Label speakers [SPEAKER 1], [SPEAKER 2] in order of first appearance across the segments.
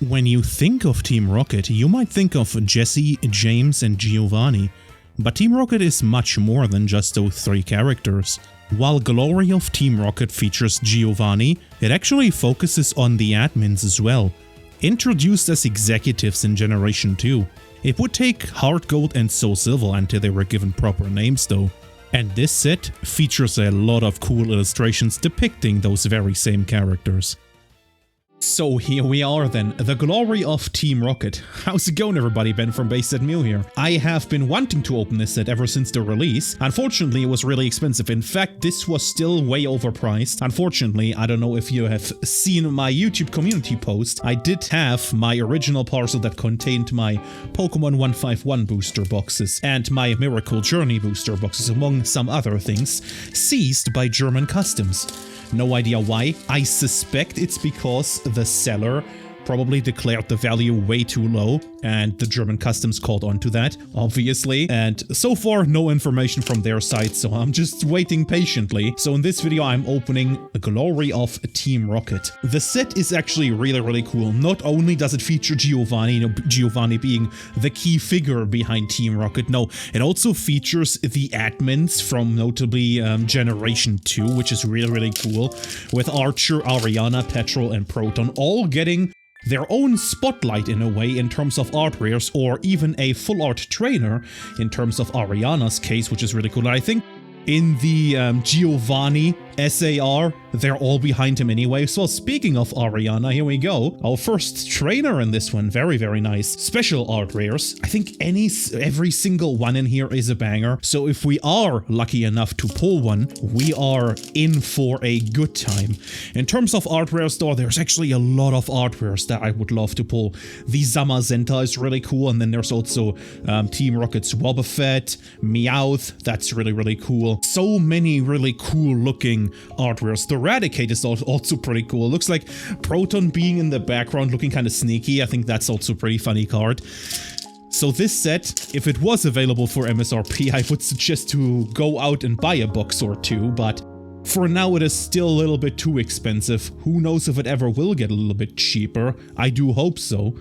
[SPEAKER 1] When you think of Team Rocket, you might think of Jesse, James and Giovanni, but Team Rocket is much more than just those three characters. While Glory of Team Rocket features Giovanni, it actually focuses on the admins as well, introduced as executives in Generation 2. It would take Heart Gold and Soul Silver until they were given proper names though. And this set features a lot of cool illustrations depicting those very same characters. So here we are then, the glory of Team Rocket. How's it going everybody, Ben from basesetmew here. I have been wanting to open this set ever since the release. Unfortunately it was really expensive, in fact this was still way overpriced. Unfortunately, I don't know if you have seen my YouTube community post, I did have my original parcel that contained my Pokemon 151 booster boxes and my Miracle Journey booster boxes among some other things, seized by German customs. No idea why. I suspect it's because the seller probably declared the value way too low and the German customs caught on to that, obviously. And so far, no information from their side, so I'm just waiting patiently. So in this video, I'm opening the Glory of Team Rocket. The set is actually really cool. Not only does it feature Giovanni, Giovanni being the key figure behind Team Rocket, no, it also features the admins from notably Generation 2, which is really cool, with Archer, Ariana, Petrol, and Proton all getting their own spotlight in a way in terms of art rares, or even a full art trainer in terms of Ariana's case, which is really cool. I think in the Giovanni SAR, they're all behind him anyway. So speaking of Ariana, here we go. Our first trainer in this one, very nice. Special art rares. I think every single one in here is a banger. So if we are lucky enough to pull one, we are in for a good time. In terms of art rares though, there's actually a lot of art rares that I would love to pull. The Zamazenta is really cool, and then there's also Team Rocket's Wobbuffet, Meowth, that's really cool. So many really cool looking art rares. The Raticate is also pretty cool. Looks like Proton being in the background looking kind of sneaky. I think that's also a pretty funny card. So this set, if it was available for MSRP, I would suggest to go out and buy a box or two, but for now it is still a little bit too expensive. Who knows if it ever will get a little bit cheaper. I do hope so.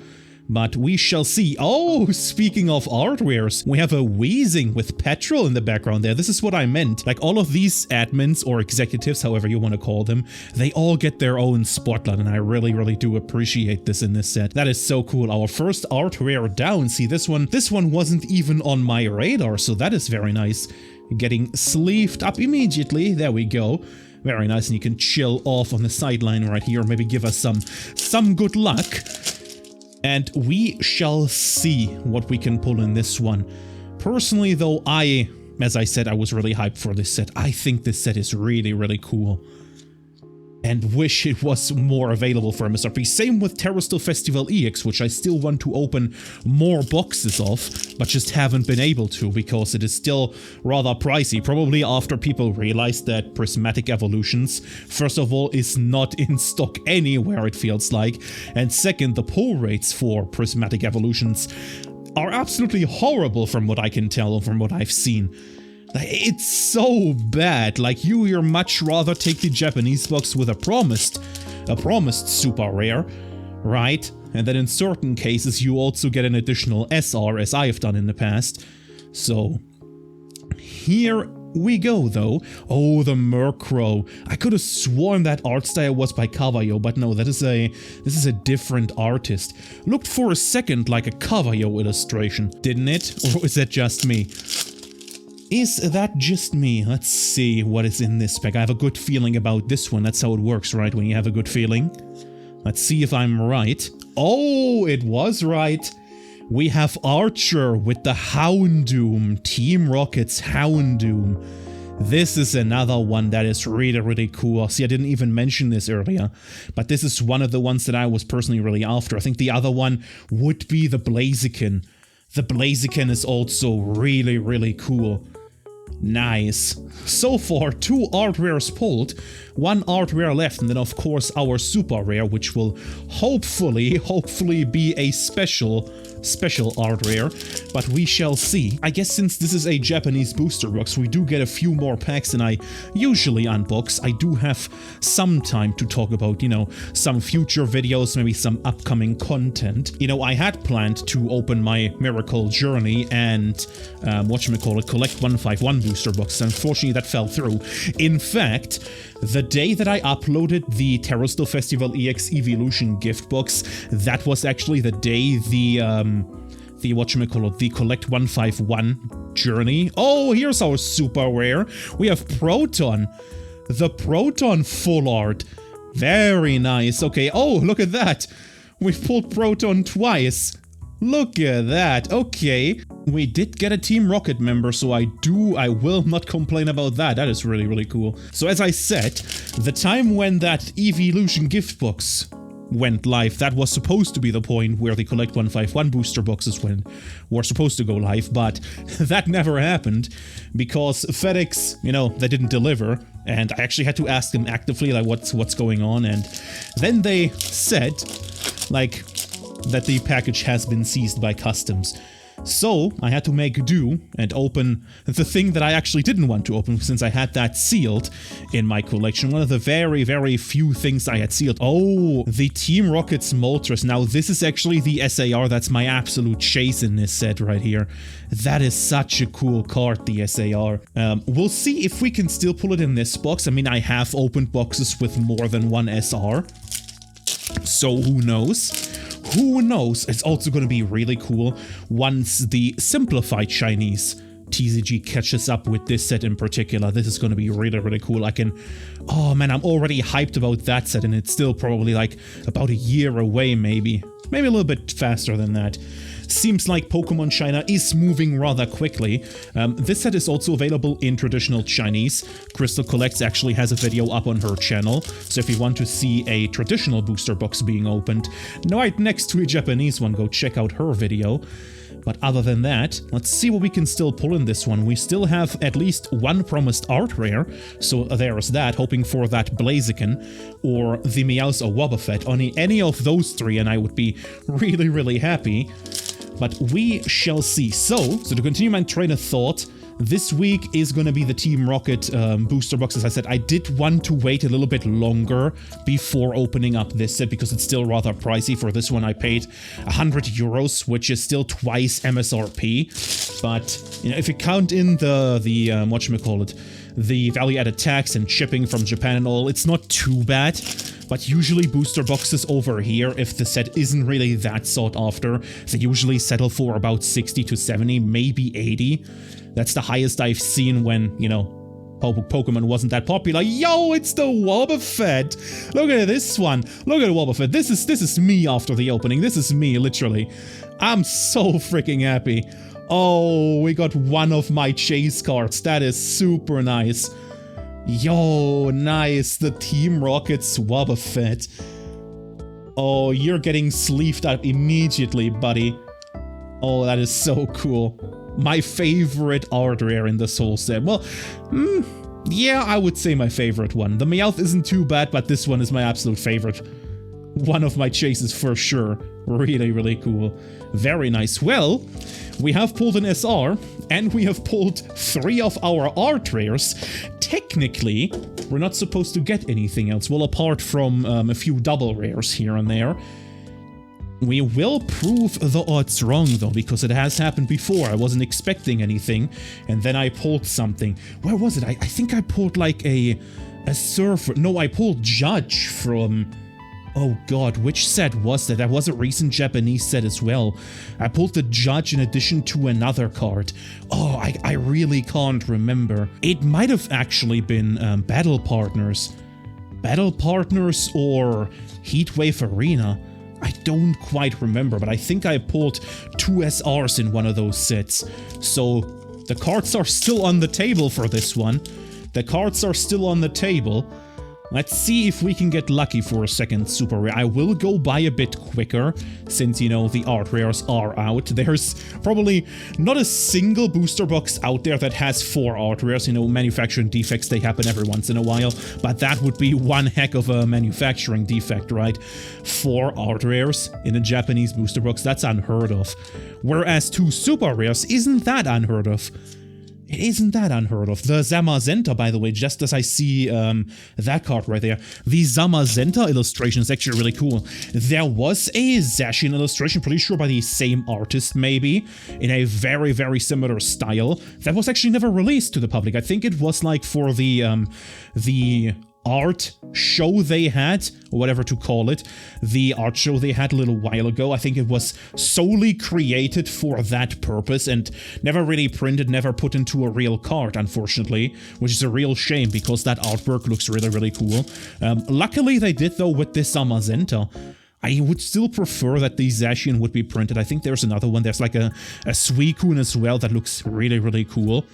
[SPEAKER 1] But we shall see. Oh, speaking of art rares, we have a Wheezing with Petrol in the background there. This is what I meant. Like all of these admins or executives, however you want to call them, they all get their own spotlight, and I really do appreciate this in this set. That is so cool. Our first art rare down. See, this one wasn't even on my radar, so that is very nice. Getting sleeved up immediately. There we go. Very nice, and you can chill off on the sideline right here. Maybe give us some good luck. And we shall see what we can pull in this one. Personally though, as I said, I was really hyped for this set. I think this set is really cool. And wish it was more available for MSRP. Same with Terrastal Festival EX, which I still want to open more boxes of, but just haven't been able to because it is still rather pricey. Probably after people realized that Prismatic Evolutions, first of all, is not in stock anywhere, it feels like. And second, the pull rates for Prismatic Evolutions are absolutely horrible from what I can tell, from what I've seen. It's so bad. Like you'd much rather take the Japanese box with a promised super rare, right? And then in certain cases you also get an additional SR, as I've done in the past. So here we go though. Oh, the Murkrow. I could have sworn that art style was by Cavallo, but no, this is a different artist. Looked for a second like a Cavallo illustration, didn't it? Or is that just me? Is that just me? Let's see what is in this pack. I have a good feeling about this one. That's how it works, right? When you have a good feeling. Let's see if I'm right. Oh, it was right. We have Archer with the Houndoom. Team Rocket's Houndoom. This is another one that is really cool. See, I didn't even mention this earlier, but this is one of the ones that I was personally really after. I think the other one would be the Blaziken. The Blaziken is also really cool. Nice. So far, 2 art rares pulled, 1 art rare left, and then of course our super rare, which will hopefully be a special art rare, but we shall see. I guess since this is a Japanese booster box, we do get a few more packs than I usually unbox. I do have some time to talk about, you know, some future videos, maybe some upcoming content. You know, I had planned to open my Miracle Journey and, whatchamacallit, collect 151 booster boxes. Unfortunately, that fell through. In fact, the day that I uploaded the Terrastal Festival EX Evolution gift box, that was actually the day the whatchamacallit, the Collect 151 journey. Oh, here's our super rare. We have Proton. The Proton full art. Very nice. Okay, oh, look at that. We've pulled Proton twice. Look at that. Okay. We did get a Team Rocket member, so I will not complain about that. That is really cool. So as I said, the time when that Evolution gift box went live, that was supposed to be the point where the Collect 151 booster boxes were supposed to go live, but that never happened because FedEx, you know, they didn't deliver, and I actually had to ask them actively, like, what's going on, and then they said, like, that the package has been seized by customs. So I had to make do and open the thing that I actually didn't want to open since I had that sealed in my collection. One of the very few things I had sealed. Oh, the Team Rocket's Moltres. Now this is actually the SAR that's my absolute chase in this set right here. That is such a cool card, the SAR. We'll see if we can still pull it in this box. I mean, I have opened boxes with more than 1 SR. So who knows? Who knows? It's also going to be really cool once the simplified Chinese TCG catches up with this set in particular. This is going to be really cool. I can... Oh man, I'm already hyped about that set, and it's still probably like about a year away, maybe. Maybe a little bit faster than that. Seems like Pokemon China is moving rather quickly. This set is also available in traditional Chinese. Crystal Collects actually has a video up on her channel, so if you want to see a traditional booster box being opened, right next to a Japanese one, go check out her video. But other than that, let's see what we can still pull in this one. We still have at least 1 promised art rare, so there's that, hoping for that Blaziken or the Meowth or Wobbuffet. Only any of those 3 and I would be really happy. But we shall see. So to continue my train of thought, this week is going to be the Team Rocket booster box. As I said, I did want to wait a little bit longer before opening up this set because it's still rather pricey. For this one I paid 100 euros, which is still twice MSRP. But you know, if you count in the whatchamacallit, the value-added tax and shipping from Japan and all, it's not too bad. But usually booster boxes over here, if the set isn't really that sought after, they usually settle for about 60 to 70, maybe 80. That's the highest I've seen when, you know, Pokemon wasn't that popular. Yo, it's the Wobbuffet! Look at this one. Look at Wobbuffet. This is me after the opening. This is me, literally. I'm so freaking happy. Oh, we got one of my chase cards. That is super nice. Yo, nice. The Team Rocket's Wobbuffet. Oh, you're getting sleeved up immediately, buddy. Oh, that is so cool. My favorite art rare in this whole set. Well, yeah, I would say my favorite one. The Meowth isn't too bad, but this one is my absolute favorite. One of my chases for sure. Really cool. Very nice. Well, we have pulled an SR, and we have pulled 3 of our art rares. Technically, we're not supposed to get anything else. Well, apart from a few double rares here and there. We will prove the odds wrong, though, because it has happened before. I wasn't expecting anything, and then I pulled something. Where was it? I think I pulled, like, a surfer. No, I pulled Judge from... Oh god, which set was that? That was a recent Japanese set as well. I pulled the Judge in addition to another card. Oh, I really can't remember. It might have actually been Battle Partners. Battle Partners or Heatwave Arena. I don't quite remember, but I think I pulled 2 SRs in one of those sets. So the cards are still on the table for this one. The cards are still on the table. Let's see if we can get lucky for a second super rare. I will go by a bit quicker since, you know, the art rares are out. There's probably not a single booster box out there that has 4 art rares. You know, manufacturing defects, they happen every once in a while, but that would be one heck of a manufacturing defect, right? 4 art rares in a Japanese booster box, that's unheard of. Whereas 2 super rares isn't that unheard of. It isn't that unheard of. The Zamazenta, by the way, just as I see that card right there, the Zamazenta illustration is actually really cool. There was a Zacian illustration, pretty sure by the same artist maybe, in a very, very similar style, that was actually never released to the public. I think it was like for the art show they had, or whatever to call it, the art show they had a little while ago. I think it was solely created for that purpose and never really printed, never put into a real card, unfortunately, which is a real shame because that artwork looks really, really cool. Luckily they did though with this Zamazenta. I would still prefer that the Zacian would be printed. I think there's another one. There's like a Suicune as well that looks really, really cool.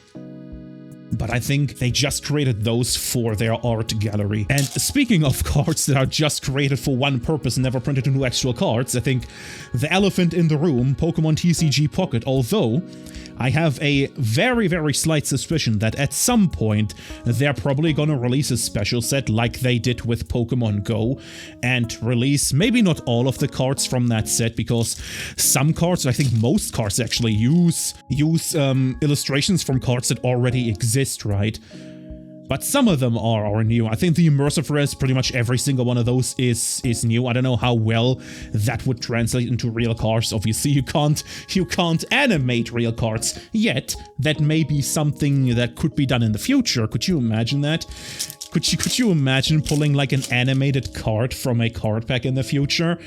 [SPEAKER 1] But I think they just created those for their art gallery. And speaking of cards that are just created for one purpose and never printed into actual cards, I think the elephant in the room, Pokemon TCG Pocket, although I have a very, very slight suspicion that at some point they're probably gonna release a special set like they did with Pokemon Go and release maybe not all of the cards from that set, because some cards, I think most cards actually use illustrations from cards that already exist, right? But some of them are new. I think the immersive rares, pretty much every single one of those is new. I don't know how well that would translate into real cards. Obviously, you can't animate real cards yet. That may be something that could be done in the future. Could you imagine that? Could you imagine pulling like an animated card from a card pack in the future?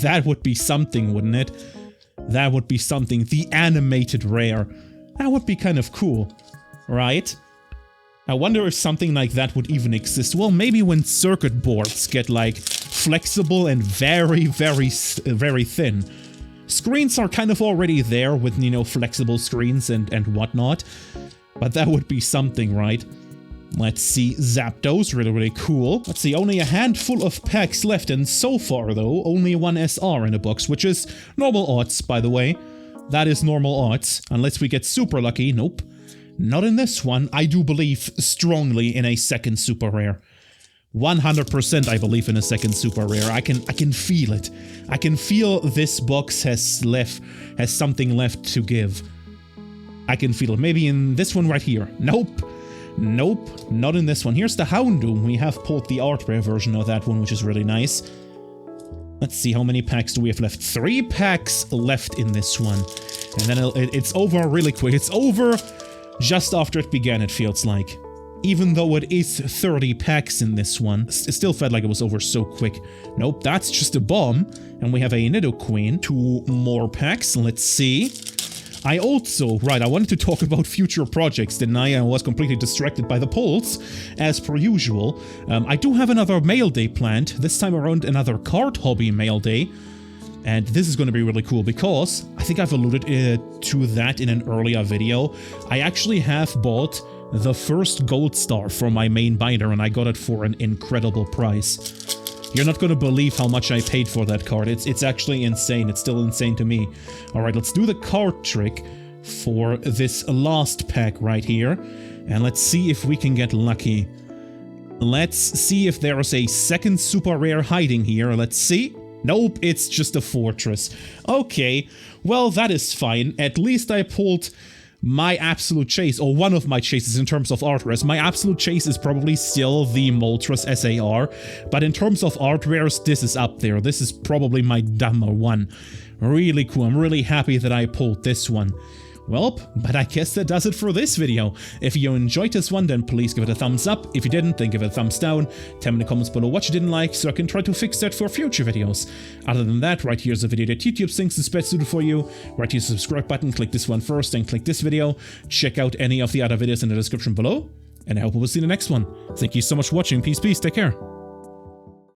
[SPEAKER 1] That would be something, wouldn't it? That would be something. The animated rare. That would be kind of cool, right? I wonder if something like that would even exist. Well, maybe when circuit boards get like flexible and very, very thin. Screens are kind of already there with, you know, flexible screens and whatnot. But that would be something, right? Let's see, Zapdos, really, really cool. Let's see, only a handful of packs left, and so far, though, only 1 SR in a box, which is normal odds, by the way. That is normal odds, unless we get super lucky. Nope. Not in this one. I do believe strongly in a second super rare. 100% I believe in a second super rare. I can feel it. I can feel this box has something left to give. I can feel it. Maybe in this one right here. Nope. Nope, not in this one. Here's the Houndoom. We have pulled the art rare version of that one, which is really nice. Let's see, how many packs do we have left? 3 packs left in this one. And then it's over really quick. It's over just after it began, it feels like. Even though it is 30 packs in this one, it still felt like it was over so quick. Nope, that's just a bomb. And we have a Nidoqueen. 2 more packs, let's see. I wanted to talk about future projects, didn't I? I was completely distracted by the polls, as per usual. I do have another mail day planned, this time around another card hobby mail day. And this is going to be really cool because I think I've alluded to that in an earlier video. I actually have bought the first gold star from my main binder, and I got it for an incredible price. You're not gonna believe how much I paid for that card. It's actually insane. It's still insane to me. Alright, let's do the card trick for this last pack right here. And let's see if we can get lucky. Let's see if there is a second super rare hiding here. Let's see. Nope, it's just a fortress. Okay, well that is fine. At least I pulled my absolute chase, or one of my chases in terms of art rares. My absolute chase is probably still the Moltres SAR, but in terms of art rares, this is up there. This is probably my number one. Really cool. I'm really happy that I pulled this one. Well, but I guess that does it for this video. If you enjoyed this one, then please give it a thumbs up. If you didn't, then give it a thumbs down. Tell me in the comments below what you didn't like, so I can try to fix that for future videos. Other than that, right here's a video that YouTube thinks is best suited for you. Right here's the subscribe button, click this one first, then click this video. Check out any of the other videos in the description below, and I hope we'll see you in the next one. Thank you so much for watching. Peace, take care.